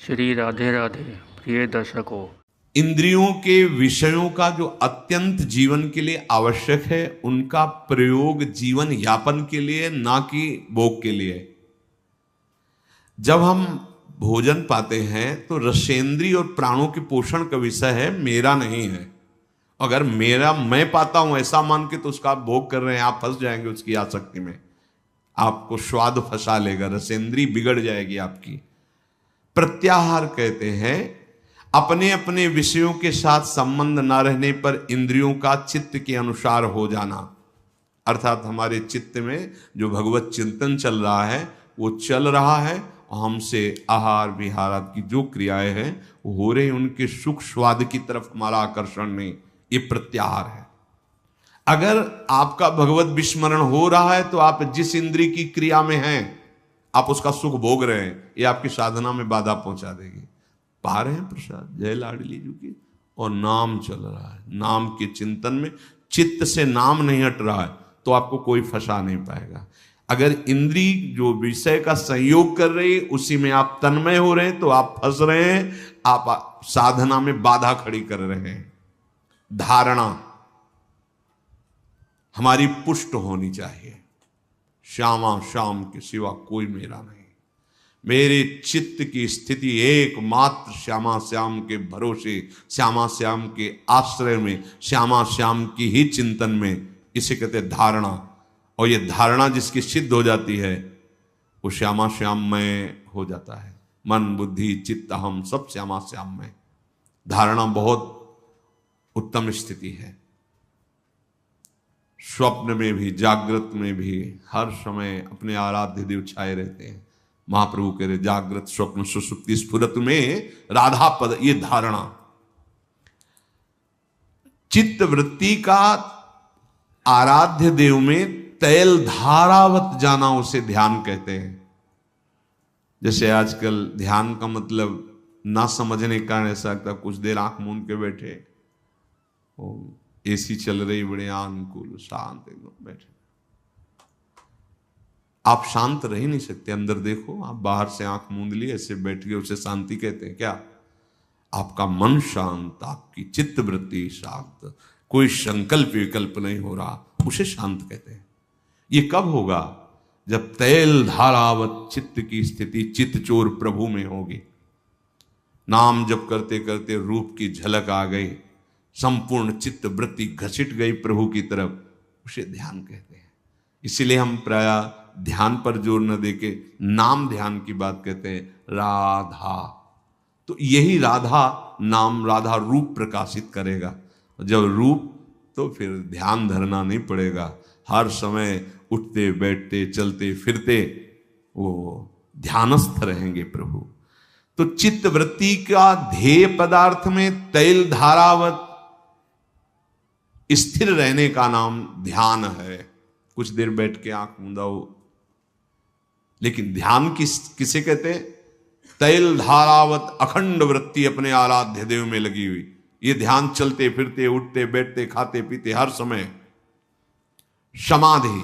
श्री राधे राधे। प्रिय दर्शकों, इंद्रियों के विषयों का जो अत्यंत जीवन के लिए आवश्यक है उनका प्रयोग जीवन यापन के लिए, ना कि भोग के लिए। जब हम भोजन पाते हैं तो रसेंद्रिय और प्राणों के पोषण का विषय है, मेरा नहीं है। अगर मेरा मैं पाता हूं ऐसा मान के तो उसका आप भोग कर रहे हैं, आप फंस जाएंगे उसकी आसक्ति में, आपको स्वाद फंसा लेगा, रसेंद्री बिगड़ जाएगी आपकी। प्रत्याहार कहते हैं अपने अपने विषयों के साथ संबंध ना रहने पर इंद्रियों का चित्त के अनुसार हो जाना, अर्थात हमारे चित्त में जो भगवत चिंतन चल रहा है वो चल रहा है और हमसे आहार विहार आदि की जो क्रियाएं हैं वो हो रही, उनके सुख स्वाद की तरफ हमारा आकर्षण नहीं, ये प्रत्याहार है। अगर आपका भगवत विस्मरण हो रहा है तो आप जिस इंद्रिय की क्रिया में हैं आप उसका सुख भोग रहे हैं, ये आपकी साधना में बाधा पहुंचा देगी। पा रहे हैं प्रसाद जय लाडली जी की, और नाम चल रहा है, नाम के चिंतन में चित्त से नाम नहीं हट रहा है तो आपको कोई फंसा नहीं पाएगा। अगर इंद्री जो विषय का संयोग कर रही है उसी में आप तन्मय हो रहे हैं तो आप फंस रहे हैं, आप साधना में बाधा खड़ी कर रहे हैं। धारणा हमारी पुष्ट होनी चाहिए, श्यामा श्याम के सिवा कोई मेरा नहीं, मेरे चित्त की स्थिति एकमात्र श्यामा श्याम के भरोसे, श्यामा श्याम के आश्रय में, श्यामा श्याम की ही चिंतन में, इसे कहते धारणा। और ये धारणा जिसकी सिद्ध हो जाती है वो श्यामा श्याम में हो जाता है। मन बुद्धि चित्त हम सब श्यामा श्याम में। धारणा बहुत उत्तम स्थिति है। स्वप्न में भी जागृत में भी हर समय अपने आराध्य देव छाए रहते हैं। महाप्रभु कह रहे जागृत स्वप्न सुसुप्ति स्फुरत में राधा पद, ये धारणा। चित्त वृत्ति का आराध्य देव में तैल धारावत जाना उसे ध्यान कहते हैं। जैसे आजकल ध्यान का मतलब ना समझने के कारण ऐसा लगता, कुछ देर आंख मूंद के बैठे, एसी चल रही बड़े अनुकूल शांत एकदम बैठे, आप शांत रह ही नहीं सकते। अंदर देखो, आप बाहर से आंख मूंद ली ऐसे बैठ गए, उसे शांति कहते हैं क्या? आपका मन शांत, आपकी चित्त वृत्ति शांत, कोई संकल्प विकल्प नहीं हो रहा, उसे शांत कहते हैं। ये कब होगा? जब तैल धारावत चित्त की स्थिति चित्त चोर प्रभु में होगी। नाम जप करते करते रूप की झलक आ गई, संपूर्ण चित्त वृत्ति घसीट गई प्रभु की तरफ, उसे ध्यान कहते हैं। इसीलिए हम प्राय ध्यान पर जोर न देके नाम ध्यान की बात कहते हैं, राधा। तो यही राधा नाम, राधा रूप प्रकाशित करेगा। जब रूप, तो फिर ध्यान धरना नहीं पड़ेगा। हर समय उठते बैठते चलते फिरते वो ध्यानस्थ रहेंगे प्रभु। तो चित्त वृत्ति का ध्येय पदार्थ में तैल धारावत स्थिर रहने का नाम ध्यान है। कुछ देर बैठ के आंख मूंदाओ, लेकिन ध्यान किसे कहते हैं? तैल धारावत अखंड वृत्ति अपने आराध्य देव में लगी हुई। ये ध्यान चलते फिरते उठते बैठते खाते पीते हर समय। समाधि,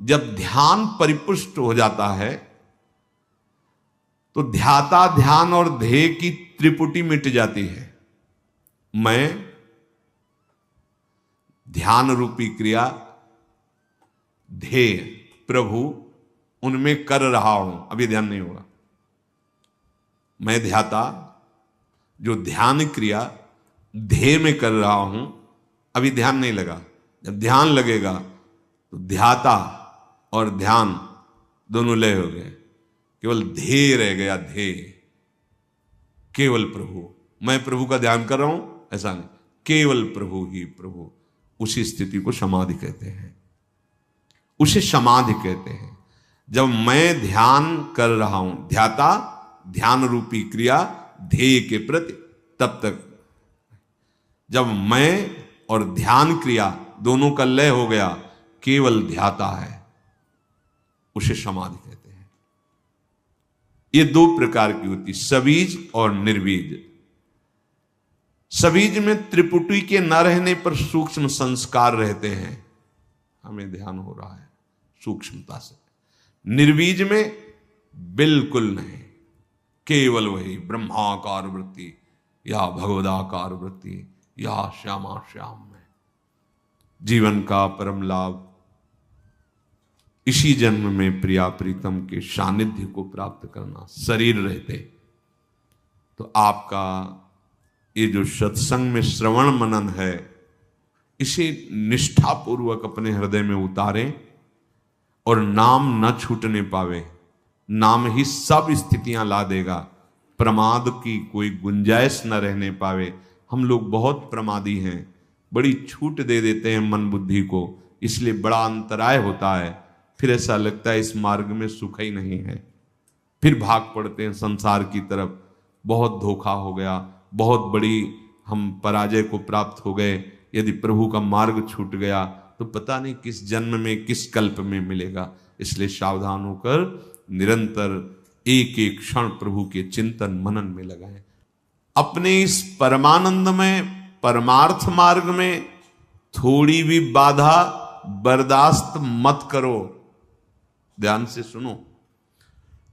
जब ध्यान परिपुष्ट हो जाता है तो ध्याता ध्यान और ध्येय की त्रिपुटी मिट जाती है। मैं ध्यान रूपी क्रिया, ध्येय प्रभु, उनमें कर रहा हूं, अभी ध्यान नहीं होगा। मैं ध्याता, जो ध्यान क्रिया ध्येय में कर रहा हूं, अभी ध्यान नहीं लगा। जब ध्यान लगेगा तो ध्याता और ध्यान दोनों लय हो गए, केवल ध्येय रह गया। ध्येय केवल प्रभु, मैं प्रभु का ध्यान कर रहा हूं ऐसा नहीं, केवल प्रभु ही प्रभु। उसी स्थिति को समाधि कहते हैं, उसे समाधि कहते हैं। जब मैं ध्यान कर रहा हूं, ध्याता ध्यान रूपी क्रिया ध्येय के प्रति, तब तक जब मैं और ध्यान क्रिया दोनों का लय हो गया, केवल ध्याता है, उसे समाधि कहते हैं। ये दो प्रकार की होती, सबीज और निर्बीज। सबीज में त्रिपुटी के न रहने पर सूक्ष्म संस्कार रहते हैं, हमें ध्यान हो रहा है सूक्ष्मता से। निर्बीज में बिल्कुल नहीं, केवल वही ब्रह्माकार वृत्ति या भगवदाकार वृत्ति या श्यामा श्याम में जीवन का परम लाभ इसी जन्म में प्रिया प्रीतम के सानिध्य को प्राप्त करना। शरीर रहते तो आपका ये जो सत्संग में श्रवण मनन है इसे निष्ठापूर्वक अपने हृदय में उतारें और नाम न छूटने पावे। नाम ही सब स्थितियां ला देगा, प्रमाद की कोई गुंजाइश न रहने पावे। हम लोग बहुत प्रमादी हैं, बड़ी छूट दे देते हैं मन बुद्धि को, इसलिए बड़ा अंतराय होता है। फिर ऐसा लगता है इस मार्ग में सुख ही नहीं है, फिर भाग पड़ते हैं संसार की तरफ। बहुत धोखा हो गया, बहुत बड़ी हम पराजय को प्राप्त हो गए। यदि प्रभु का मार्ग छूट गया तो पता नहीं किस जन्म में किस कल्प में मिलेगा। इसलिए सावधान होकर निरंतर एक एक क्षण प्रभु के चिंतन मनन में लगाएं। अपने इस परमानंद में, परमार्थ मार्ग में थोड़ी भी बाधा बर्दाश्त मत करो। ध्यान से सुनो,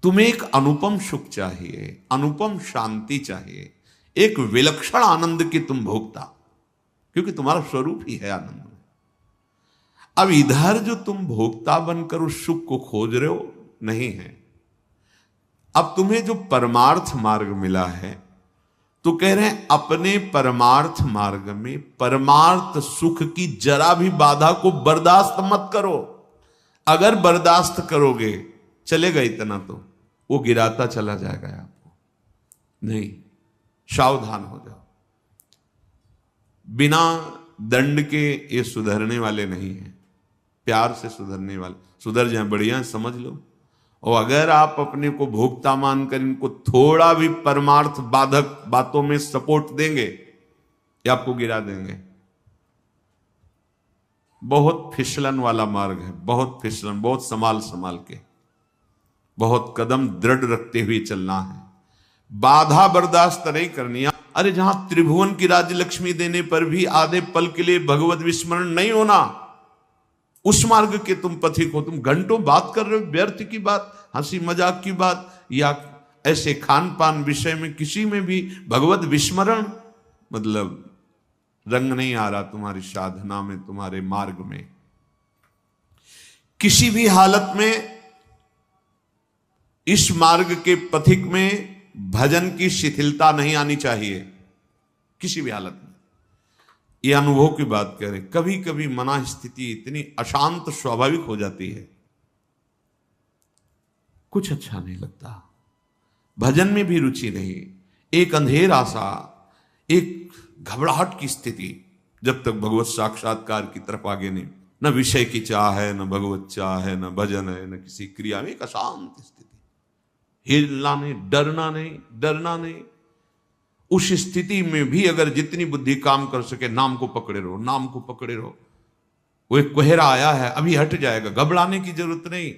तुम्हें एक अनुपम सुख चाहिए, अनुपम शांति चाहिए, एक विलक्षण आनंद की तुम भोगता, क्योंकि तुम्हारा स्वरूप ही है आनंद में। अब इधर जो तुम भोक्ता बनकर उस सुख को खोज रहे हो नहीं है। अब तुम्हें जो परमार्थ मार्ग मिला है तो कह रहे हैं अपने परमार्थ मार्ग में परमार्थ सुख की जरा भी बाधा को बर्दाश्त मत करो। अगर बर्दाश्त करोगे चलेगा इतना तो वो गिराता चला जाएगा आपको। नहीं, सावधान हो जाओ। बिना दंड के ये सुधरने वाले नहीं है, प्यार से सुधरने वाले। सुधर जाए बढ़िया, समझ लो। और अगर आप अपने को भोक्ता मानकर इनको थोड़ा भी परमार्थ बाधक बातों में सपोर्ट देंगे, ये आपको गिरा देंगे। बहुत फिसलन वाला मार्ग है, बहुत फिसलन, बहुत संभाल संभाल के, बहुत कदम दृढ़ रखते हुए चलना है। बाधा बर्दाश्त नहीं करनी। अरे जहां त्रिभुवन की राज्य लक्ष्मी देने पर भी आधे पल के लिए भगवत विस्मरण नहीं होना, उस मार्ग के तुम पथिक हो। तुम घंटों बात कर रहे हो व्यर्थ की बात, हंसी मजाक की बात, या ऐसे खान पान विषय में किसी में भी भगवत विस्मरण, मतलब रंग नहीं आ रहा तुम्हारी साधना में, तुम्हारे मार्ग में। किसी भी हालत में इस मार्ग के पथिक में भजन की शिथिलता नहीं आनी चाहिए, किसी भी हालत में। यह अनुभव की बात कह रहे, कभी कभी मना स्थिति इतनी अशांत स्वाभाविक हो जाती है, कुछ अच्छा नहीं लगता, भजन में भी रुचि नहीं, एक अंधेरा सा, एक घबराहट की स्थिति, जब तक भगवत साक्षात्कार की तरफ आगे नहीं। न विषय की चाह है, न भगवत चाह है, न भजन है, न किसी क्रिया में, एक अशांत स्थिति। हिलना नहीं, डरना नहीं, डरना नहीं। उस स्थिति में भी अगर जितनी बुद्धि काम कर सके, नाम को पकड़े रहो, नाम को पकड़े रहो। वो एक कोहरा आया है, अभी हट जाएगा, घबराने की जरूरत नहीं।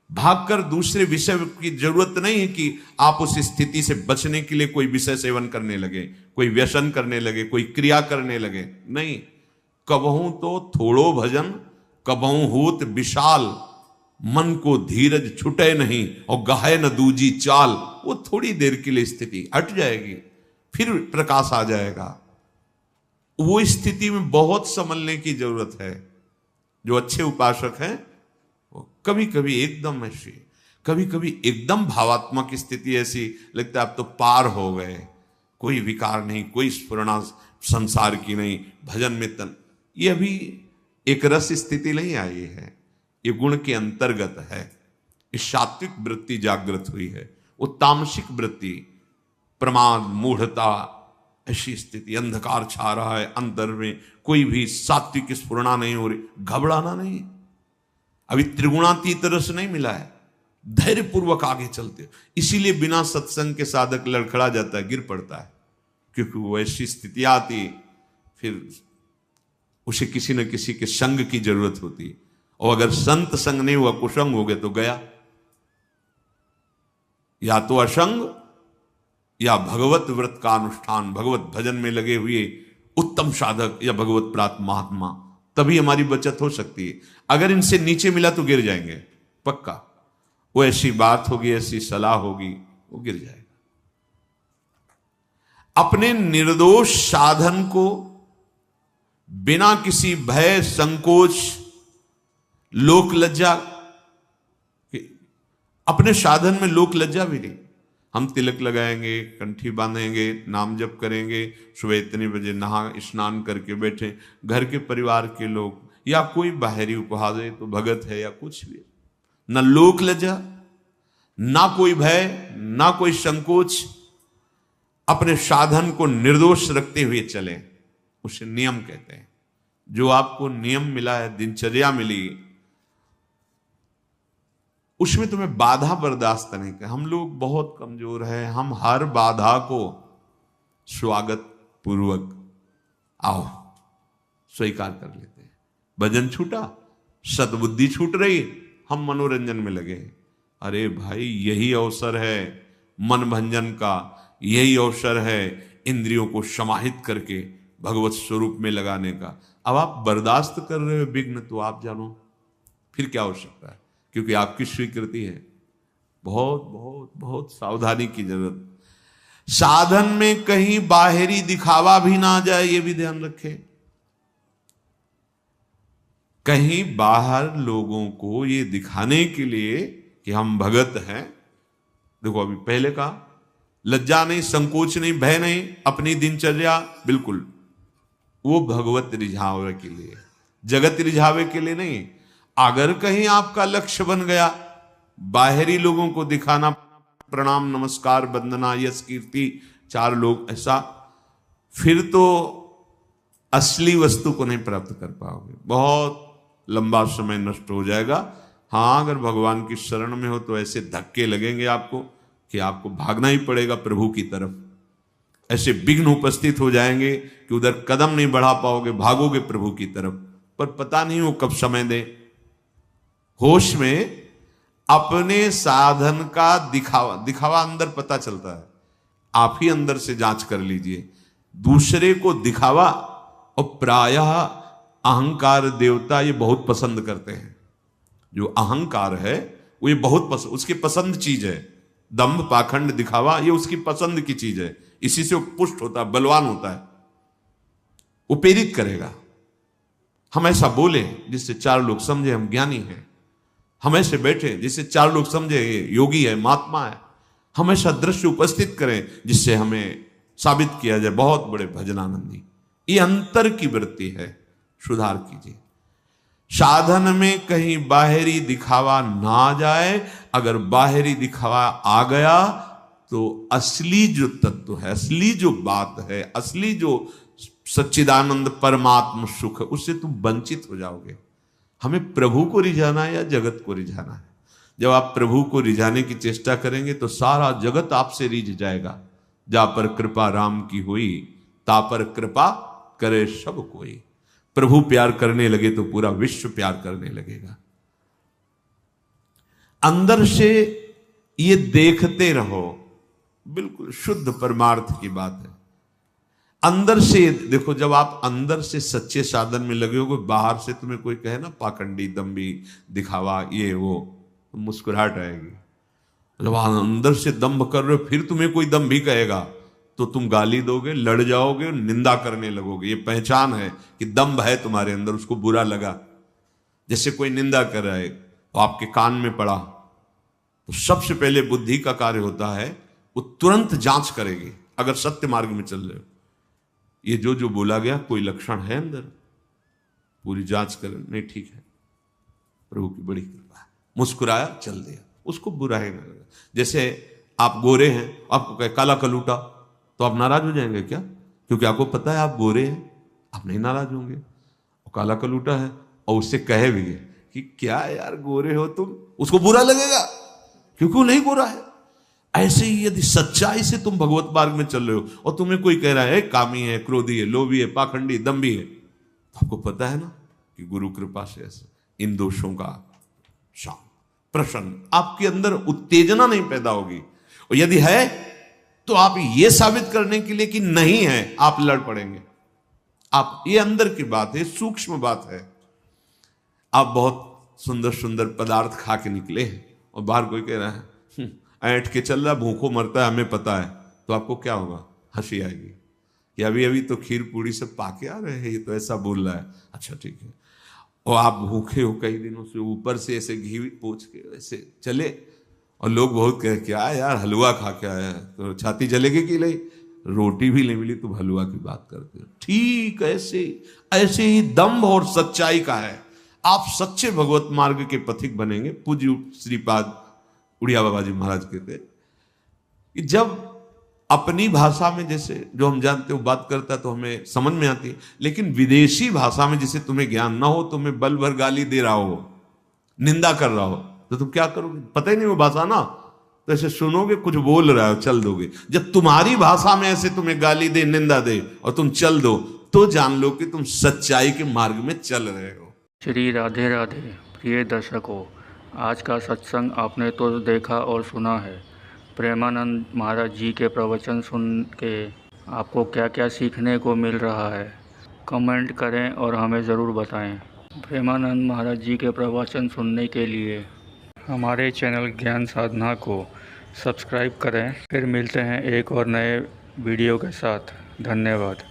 भागकर दूसरे विषय की जरूरत नहीं है कि आप उस स्थिति से बचने के लिए कोई विषय सेवन करने लगे, कोई व्यसन करने लगे, कोई क्रिया करने लगे। नहीं, कबहू तो थोड़ो भजन, कबहू होत विशाल, मन को धीरज छुटे नहीं और गाहे न दूजी चाल। वो थोड़ी देर के लिए स्थिति हट जाएगी, फिर प्रकाश आ जाएगा। वो स्थिति में बहुत संभलने की जरूरत है। जो अच्छे उपासक हैं वो कभी कभी एकदम ऐसी, कभी कभी एकदम भावात्मक स्थिति ऐसी लगता है अब तो पार हो गए, कोई विकार नहीं, कोई स्फुरणा संसार की नहीं, भजन में तन। ये अभी एक रस स्थिति नहीं आई है, ये गुण के अंतर्गत है। इस सात्विक वृत्ति जागृत हुई है। वो तामसिक वृत्ति, प्रमाद, मूढ़ता, ऐसी स्थिति, अंधकार छा रहा है अंतर में, कोई भी सात्विक स्फुरणा नहीं हो रही, घबराना नहीं। अभी त्रिगुणातीत रस नहीं मिला है, धैर्य पूर्वक आगे चलते हो। इसीलिए बिना सत्संग के साधक लड़खड़ा जाता है, गिर पड़ता है, क्योंकि वो ऐसी स्थिति आती, फिर उसे किसी न किसी के संग की जरूरत होती। और अगर संत संग नहीं हुआ, कुसंग हो गए तो गया। या तो असंग या भगवत व्रत का अनुष्ठान, भगवत भजन में लगे हुए उत्तम साधक या भगवत प्राप्त महात्मा, तभी हमारी बचत हो सकती है। अगर इनसे नीचे मिला तो गिर जाएंगे पक्का। वो ऐसी बात होगी, ऐसी सलाह होगी, वो गिर जाएगा। अपने निर्दोष साधन को बिना किसी भय, संकोच, लोक लज्जा, अपने साधन में लोक लज्जा भी नहीं। हम तिलक लगाएंगे, कंठी बांधेंगे, नाम जप करेंगे, सुबह इतने बजे नहा स्नान करके बैठे, घर के परिवार के लोग या कोई बाहरी उपहार दे तो भगत है या कुछ भी, न लोक लज्जा, ना कोई भय, ना कोई संकोच, अपने साधन को निर्दोष रखते हुए चलें, उसे नियम कहते हैं। जो आपको नियम मिला है, दिनचर्या मिली, उसमें तुम्हें बाधा बर्दाश्त नहीं कर। हम लोग बहुत कमजोर हैं, हम हर बाधा को स्वागत पूर्वक आओ स्वीकार कर लेते हैं। भजन छूटा, सद्बुद्धि छूट रही, हम मनोरंजन में लगे। अरे भाई, यही अवसर है मन भंजन का, यही अवसर है इंद्रियों को समाहित करके भगवत स्वरूप में लगाने का। अब आप बर्दाश्त कर रहे हो विघ्न, तो आप जानो फिर क्या हो सकता है, क्योंकि आपकी स्वीकृति है। बहुत बहुत बहुत सावधानी की जरूरत। साधन में कहीं बाहरी दिखावा भी ना आ जाए, ये भी ध्यान रखें। कहीं बाहर लोगों को ये दिखाने के लिए कि हम भगत हैं, देखो अभी पहले कहा, लज्जा नहीं, संकोच नहीं, भय नहीं, अपनी दिनचर्या बिल्कुल, वो भगवत रिझावे के लिए, जगत रिझावे के लिए नहीं। अगर कहीं आपका लक्ष्य बन गया बाहरी लोगों को दिखाना, प्रणाम, नमस्कार, वंदना, यश, कीर्ति, चार लोग, ऐसा, फिर तो असली वस्तु को नहीं प्राप्त कर पाओगे, बहुत लंबा समय नष्ट हो जाएगा। हाँ, अगर भगवान की शरण में हो तो ऐसे धक्के लगेंगे आपको कि आपको भागना ही पड़ेगा प्रभु की तरफ। ऐसे विघ्न उपस्थित हो जाएंगे कि उधर कदम नहीं बढ़ा पाओगे, भागोगे प्रभु की तरफ, पर पता नहीं वो कब समय दे। होश में अपने साधन का दिखावा अंदर पता चलता है, आप ही अंदर से जांच कर लीजिए। दूसरे को दिखावा, और प्रायः अहंकार देवता ये बहुत पसंद करते हैं। जो अहंकार है वो ये बहुत पसंद, उसकी पसंद चीज है। दंभ, पाखंड, दिखावा, ये उसकी पसंद की चीज है। इसी से वो पुष्ट होता है, बलवान होता है, वो प्रेरित करेगा। हम ऐसा बोले जिससे चार लोग समझे हम ज्ञानी हैं, हम ऐसे बैठे जिससे चार लोग समझे ये योगी है, महात्मा है। हम ऐसा दृश्य उपस्थित करें जिससे हमें साबित किया जाए बहुत बड़े भजनानंदी। ये अंतर की वृत्ति है, सुधार कीजिए। साधन में कहीं बाहरी दिखावा ना जाए। अगर बाहरी दिखावा आ गया तो असली जो तत्व है, असली जो बात है, असली जो सच्चिदानंद परमात्म सुख है, उससे तुम वंचित हो जाओगे। हमें प्रभु को रिझाना है या जगत को रिझाना है? जब आप प्रभु को रिझाने की चेष्टा करेंगे तो सारा जगत आपसे रिझ जाएगा। जा पर कृपा राम की हुई, ता पर कृपा करे सब कोई। प्रभु प्यार करने लगे तो पूरा विश्व प्यार करने लगेगा। अंदर से ये देखते रहो, बिल्कुल शुद्ध परमार्थ की बात है। अंदर से देखो, जब आप अंदर से सच्चे साधन में लगे हो, बाहर से तुम्हें कोई कहे ना पाखंडी, दम्भी, दिखावा, ये वो, तो मुस्कुराहट आएगी। जब आप अंदर से दम्भ कर रहे हो, फिर तुम्हें कोई दम्भी कहेगा तो तुम गाली दोगे, लड़ जाओगे, निंदा करने लगोगे। ये पहचान है कि दम्भ है तुम्हारे अंदर, उसको बुरा लगा। जैसे कोई निंदा कर रहा है तो आपके कान में पड़ा, तो सबसे पहले बुद्धि का कार्य होता है, वो तुरंत जांच करेगी। अगर सत्य मार्ग में चल रहे हो, ये जो बोला गया कोई लक्षण है अंदर, पूरी जांच कर, नहीं ठीक है, प्रभु की बड़ी कृपा है। मुस्कुराया, चल दिया, उसको बुरा ही नहीं लगा। जैसे आप गोरे हैं, आपको कहे काला कलूटा, तो आप नाराज हो जाएंगे क्या? क्योंकि आपको पता है आप गोरे हैं, आप नहीं नाराज होंगे। और काला कलूटा है और उससे कहे भी कि क्या यार गोरे हो तुम, उसको बुरा लगेगा क्योंकि वो नहीं गोरा है। ऐसे ही यदि सच्चाई से तुम भगवत मार्ग में चल रहे हो और तुम्हें कोई कह रहा है कामी है, क्रोधी है, लोभी है, पाखंडी, दम्भी है, तो आपको पता है ना कि गुरु कृपा से ऐसे इन दोषों का शांत, प्रसन्न, आपके अंदर उत्तेजना नहीं पैदा होगी। और यदि है तो आप ये साबित करने के लिए कि नहीं है, आप लड़ पड़ेंगे। आप, ये अंदर की बात है, सूक्ष्म बात है। आप बहुत सुंदर सुंदर पदार्थ खा के निकले हैं और बाहर कोई कह रहा है ऐंठ के चल रहा, भूखों मरता है, हमें पता है, तो आपको क्या होगा? हंसी आएगी कि अभी अभी तो खीर पूड़ी से पाके आ रहे हैं, ये तो ऐसा बोल रहा है। अच्छा ठीक है। और आप भूखे हो कई दिनों से, ऊपर से ऐसे घी पोंछ के ऐसे चले, और लोग बहुत कहे क्या यार हलवा खा के आया है, तो छाती जलेगी कि नहीं, रोटी भी नहीं मिली तुम हलवा की बात करते हो। ठीक ऐसे ऐसे ही दम्भ और सच्चाई का है। आप सच्चे भगवत मार्ग के पथिक बनेंगे। पूज्य श्रीपाद उड़िया बाबा जी महाराज कहते कि जब अपनी भाषा में जैसे जो हम जानते हो बात करता है तो हमें समझ में आती है, लेकिन विदेशी भाषा में जिसे तुम्हें ज्ञान ना हो, तुम्हें बल भर गाली दे रहा हो, निंदा कर रहा हो, तो तुम क्या करोगे? पता ही नहीं वो भाषा ना, तो ऐसे सुनोगे कुछ बोल रहा हो चल दोगे। जब तुम्हारी भाषा में ऐसे तुम्हें गाली दे, निंदा दे और तुम चल दो, तो जान लो कि तुम सच्चाई के मार्ग में चल रहे हो। श्री राधे राधे। प्रिय दर्शकों, आज का सत्संग आपने तो देखा और सुना है। प्रेमानंद महाराज जी के प्रवचन सुन के आपको क्या क्या सीखने को मिल रहा है, कमेंट करें और हमें ज़रूर बताएं। प्रेमानंद महाराज जी के प्रवचन सुनने के लिए हमारे चैनल ज्ञान साधना को सब्सक्राइब करें। फिर मिलते हैं एक और नए वीडियो के साथ। धन्यवाद।